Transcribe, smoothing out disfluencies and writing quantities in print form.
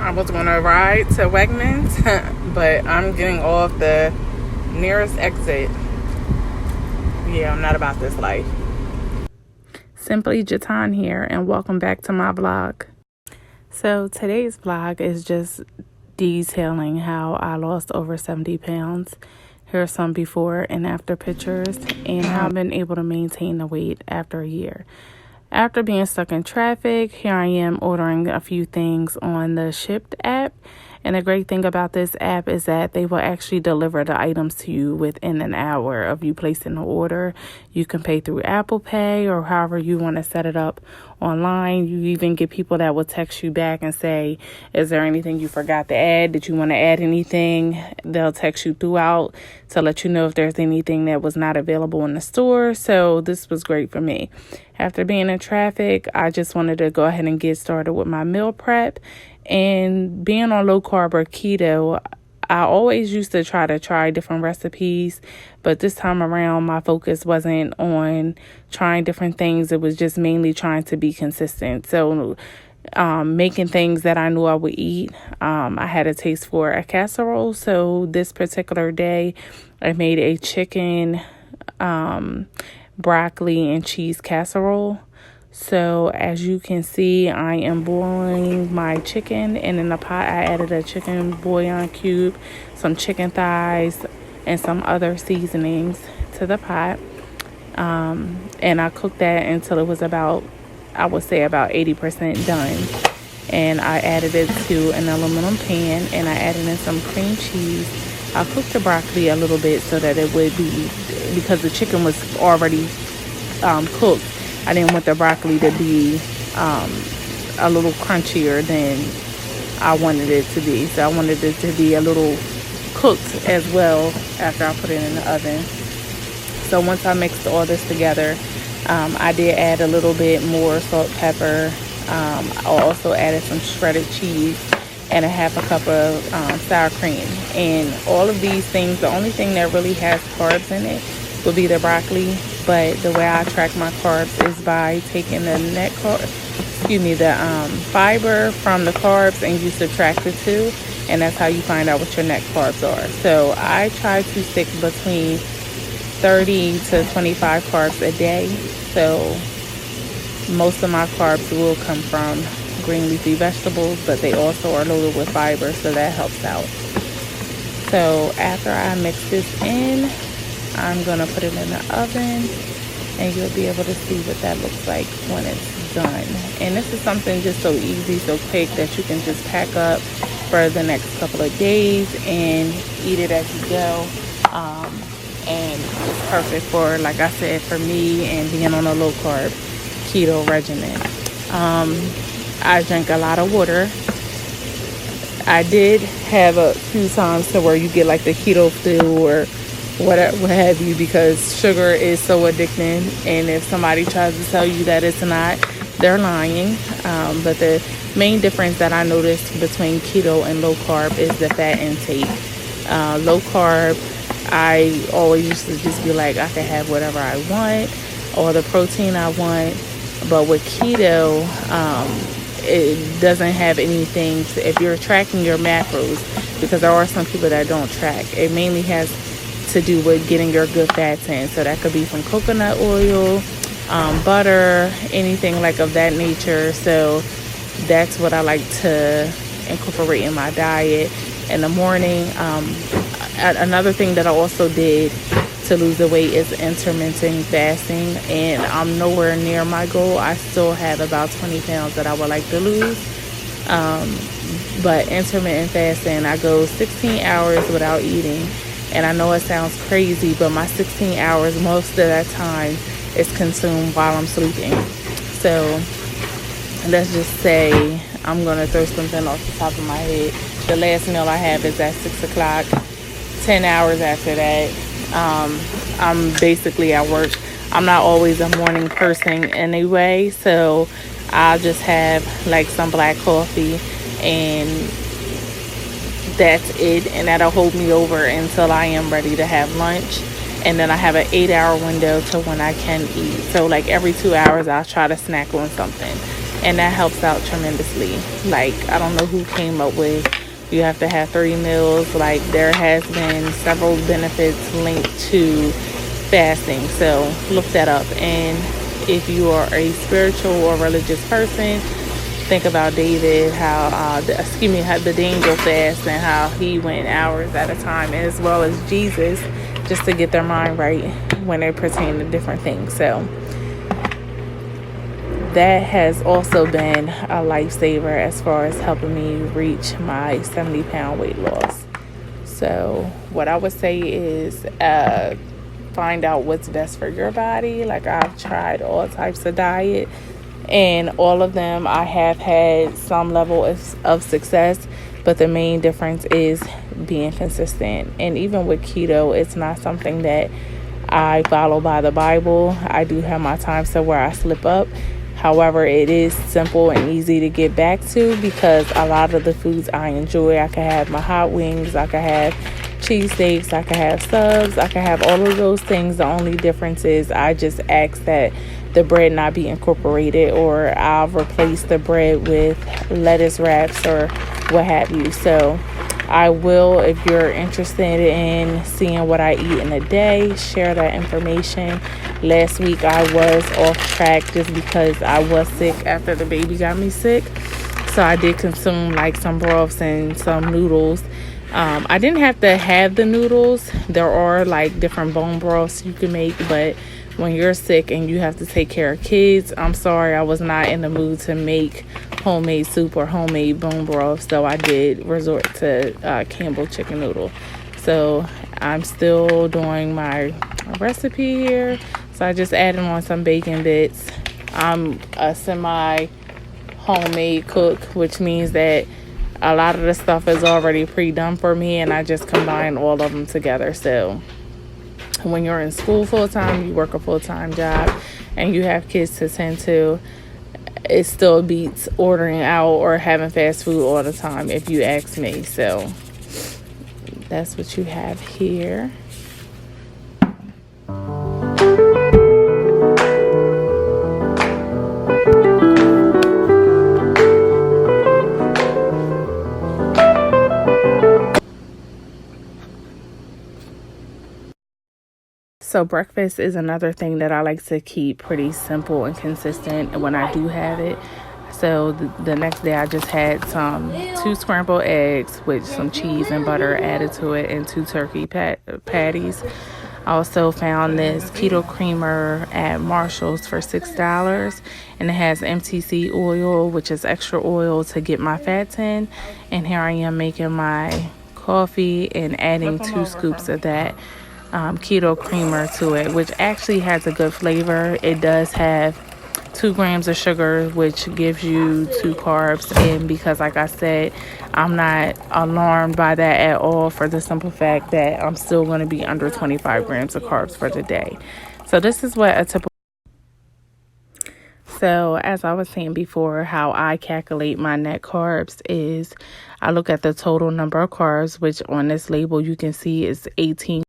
I was going to ride to Wegmans, but I'm getting off the nearest exit. Yeah, I'm not about this life. Simply Jatan here, and welcome back to my vlog. So today's vlog is just detailing how I lost over 70 pounds. Here are some before and after pictures, and how I've been able to maintain the weight after a year. After being stuck in traffic, here I am ordering a few things on the Shipt app. And the great thing about this app is that they will actually deliver the items to you within an hour of you placing the order. You can pay through Apple Pay or however you want to set it up online. You even get people that will text you back and say, is there anything you forgot to add? Did you want to add anything? They'll text you throughout to let you know if there's anything that was not available in the store. So this was great for me. After being in traffic, I just wanted to go ahead and get started with my meal prep. And being on low carb or keto, I always used to try different recipes, but this time around my focus wasn't on trying different things. It was just mainly trying to be consistent. So making things that I knew I would eat. I had a taste for a casserole, so this particular day I made a chicken, broccoli and cheese casserole. So as you can see, I am boiling my chicken, and in the pot I added a chicken bouillon cube, some chicken thighs, and some other seasonings to the pot. And I cooked that until it was about 80% done. And I added it to an aluminum pan, and I added in some cream cheese. I cooked the broccoli a little bit so that it would be, because the chicken was already cooked, I didn't want the broccoli to be a little crunchier than I wanted it to be. So I wanted it to be a little cooked as well after I put it in the oven. So once I mixed all this together, I did add a little bit more salt, pepper. I also added some shredded cheese and a half a cup of sour cream. And all of these things, the only thing that really has carbs in it would be the broccoli. But the way I track my carbs is by taking the fiber from the carbs, and you subtract the two, and that's how you find out what your net carbs are. So I try to stick between 30 to 25 carbs a day. So most of my carbs will come from green leafy vegetables, but they also are loaded with fiber, so that helps out. So after I mix this in, I'm going to put it in the oven, and you'll be able to see what that looks like when it's done. And this is something just so easy, so quick, that you can just pack up for the next couple of days and eat it as you go. And it's perfect for, like I said, for me and being on a low carb keto regimen. I drink a lot of water. I did have a few times to where you get like the keto flu or what have you, because sugar is so addicting, and if somebody tries to tell you that it's not, they're lying. But the main difference that I noticed between keto and low carb is the fat intake. Low carb, I always used to just be like, I can have whatever I want or the protein I want. But with keto, it doesn't have anything if you're tracking your macros, because there are some people that don't track. It mainly has to do with getting your good fats in. So that could be from coconut oil, butter, anything like of that nature. So that's what I like to incorporate in my diet in the morning. Another thing that I also did to lose the weight is intermittent fasting, and I'm nowhere near my goal. I still have about 20 pounds that I would like to lose. But intermittent fasting, I go 16 hours without eating. And I know it sounds crazy, but my 16 hours, most of that time, is consumed while I'm sleeping. So let's just say I'm going to throw something off the top of my head. The last meal I have is at 6 o'clock. 10 hours after that, I'm basically at work. I'm not always a morning person anyway, so I'll just have like some black coffee, and that's it, and that'll hold me over until I am ready to have lunch. And then I have an 8-hour window to when I can eat. So like every 2 hours I'll try to snack on something. and that helps out tremendously. Like, I don't know who came up with you have to have 3 meals. Like, there has been several benefits linked to fasting, so look that up. And if you are a spiritual or religious person, think about David, how the Daniel fast, and how he went hours at a time, as well as Jesus, just to get their mind right when it pertains to different things. So that has also been a lifesaver as far as helping me reach my 70-pound weight loss. So what I would say is find out what's best for your body. Like, I've tried all types of diet, and all of them I have had some level of success, but the main difference is being consistent. And even with keto, it's not something that I follow by the Bible. I do have my times to where I slip up. However, it is simple and easy to get back to, because a lot of the foods I enjoy, I can have my hot wings, I can have cheesesteaks, I can have subs, I can have all of those things. The only difference is I just ask that the bread not be incorporated, or I'll replace the bread with lettuce wraps or what have you. So I will, if you're interested in seeing what I eat in a day, share that information. Last week I was off track just because I was sick after the baby got me sick. So I did consume like some broths and some noodles. I didn't have to have the noodles. There are like different bone broths you can make, but when you're sick and you have to take care of kids, I'm sorry, I was not in the mood to make homemade soup or homemade bone broth. So I did resort to Campbell chicken noodle. So I'm still doing my recipe here. So I just added on some bacon bits. I'm a semi homemade cook, which means that a lot of the stuff is already pre-done for me, and I just combine all of them together. So when you're in school full-time, you work a full-time job, and you have kids to tend to, it still beats ordering out or having fast food all the time, if you ask me. So that's what you have here. So breakfast is another thing that I like to keep pretty simple and consistent when I do have it. So the next day I just had 2 scrambled eggs with some cheese and butter added to it, and 2 turkey patties. I also found this keto creamer at Marshall's for $6, and it has MCT oil, which is extra oil to get my fats in. And here I am making my coffee and adding 2 scoops of that keto creamer to it, which actually has a good flavor. It does have 2 grams of sugar, which gives you 2 carbs. And because, like I said, I'm not alarmed by that at all, for the simple fact that I'm still going to be under 25 grams of carbs for the day. So this is what a typical... So as I was saying before, how I calculate my net carbs is I look at the total number of carbs, which on this label you can see is 18